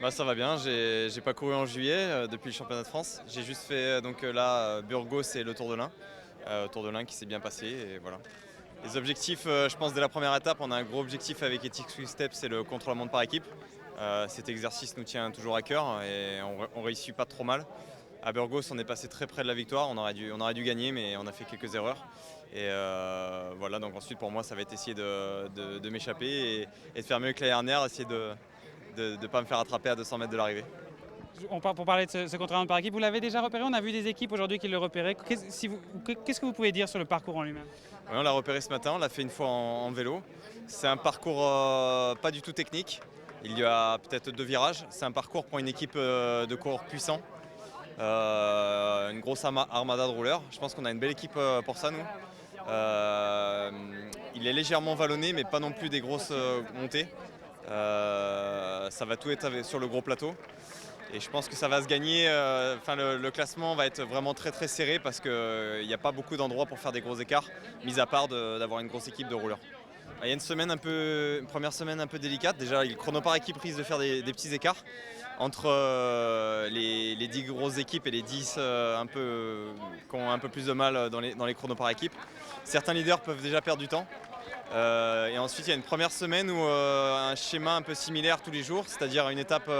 Bah, ça va bien, j'ai pas couru en juillet depuis le championnat de France. J'ai juste fait Burgos et le Tour de l'Ain qui s'est bien passé et voilà. Les objectifs, je pense dès la première étape, on a un gros objectif avec Ethics Quick Step, c'est le contre-la-montre par équipe. Cet exercice nous tient toujours à cœur et on réussit pas trop mal. À Burgos, on est passé très près de la victoire, on aurait dû gagner mais on a fait quelques erreurs. Et voilà, donc ensuite pour moi ça va être essayer de m'échapper et de faire mieux que l'année dernière, essayer de ne pas me faire attraper à 200 mètres de l'arrivée. Pour parler de ce contre-la-montre par équipe, vous l'avez déjà repéré? On a vu des équipes aujourd'hui qui le repéraient. Qu'est-ce que vous pouvez dire sur le parcours en lui-même? Ouais, on l'a repéré ce matin, on l'a fait une fois en vélo. C'est un parcours pas du tout technique. Il y a peut-être 2 virages. C'est un parcours pour une équipe de coureurs puissants. Une grosse armada de rouleurs. Je pense qu'on a une belle équipe pour ça, nous. Euh, il est légèrement vallonné, mais pas non plus des grosses montées. Ça va tout être sur le gros plateau. Et je pense que ça va se gagner. Le classement va être vraiment très très serré parce qu'il n'y a pas beaucoup d'endroits pour faire des gros écarts, mis à part d'avoir une grosse équipe de rouleurs. Il y a une première semaine un peu délicate. Déjà, le chrono par équipe risque de faire des petits écarts entre les 10 grosses équipes et les 10 qui ont un peu plus de mal dans les chronos par équipe. Certains leaders peuvent déjà perdre du temps. Et ensuite, il y a une première semaine où un schéma un peu similaire tous les jours, c'est-à-dire une étape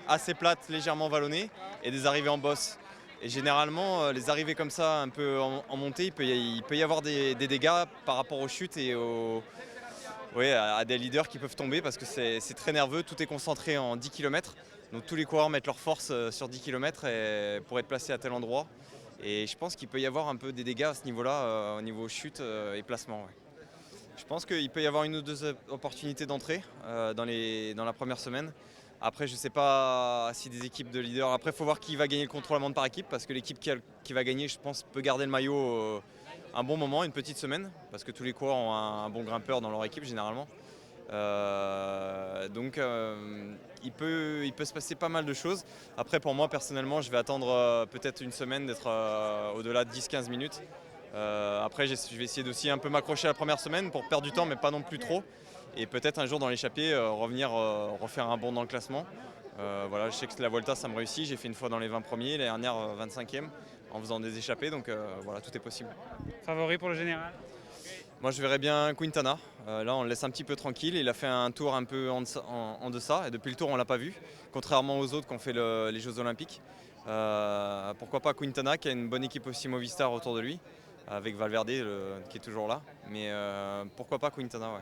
assez plate, légèrement vallonnée, et des arrivées en bosse. Et généralement, les arrivées comme ça, un peu en montée, il peut y avoir des dégâts par rapport aux chutes et à des leaders qui peuvent tomber parce que c'est très nerveux, tout est concentré en 10 km. Donc tous les coureurs mettent leur force sur 10 km pour être placés à tel endroit. Et je pense qu'il peut y avoir un peu des dégâts à ce niveau-là, au niveau chute et placement. Ouais. Je pense qu'il peut y avoir une ou deux opportunités d'entrée dans la première semaine. Après, je ne sais pas si des équipes de leaders. Après, il faut voir qui va gagner le contre-la-montre par équipe parce que l'équipe qui va gagner, je pense, peut garder le maillot un bon moment, une petite semaine, parce que tous les coureurs ont un bon grimpeur dans leur équipe généralement. Il peut se passer pas mal de choses. Après, pour moi, personnellement, je vais attendre peut-être une semaine d'être au-delà de 10-15 minutes. Après, je vais essayer d'aussi un peu m'accrocher à la première semaine pour perdre du temps, mais pas non plus trop. Et peut-être un jour dans l'échappée, revenir refaire un bond dans le classement. Voilà, je sais que la Volta, ça me réussit. J'ai fait une fois dans les 20 premiers, l'année dernière 25e, en faisant des échappées. Donc voilà, tout est possible. Favori pour le général? Moi, je verrais bien Quintana. Là, on le laisse un petit peu tranquille. Il a fait un tour un peu en deçà. Et depuis le tour, on ne l'a pas vu. Contrairement aux autres qui ont fait les Jeux Olympiques. Pourquoi pas Quintana, qui a une bonne équipe aussi Movistar autour de lui, avec Valverde qui est toujours là. Mais pourquoi pas Quintana, ouais.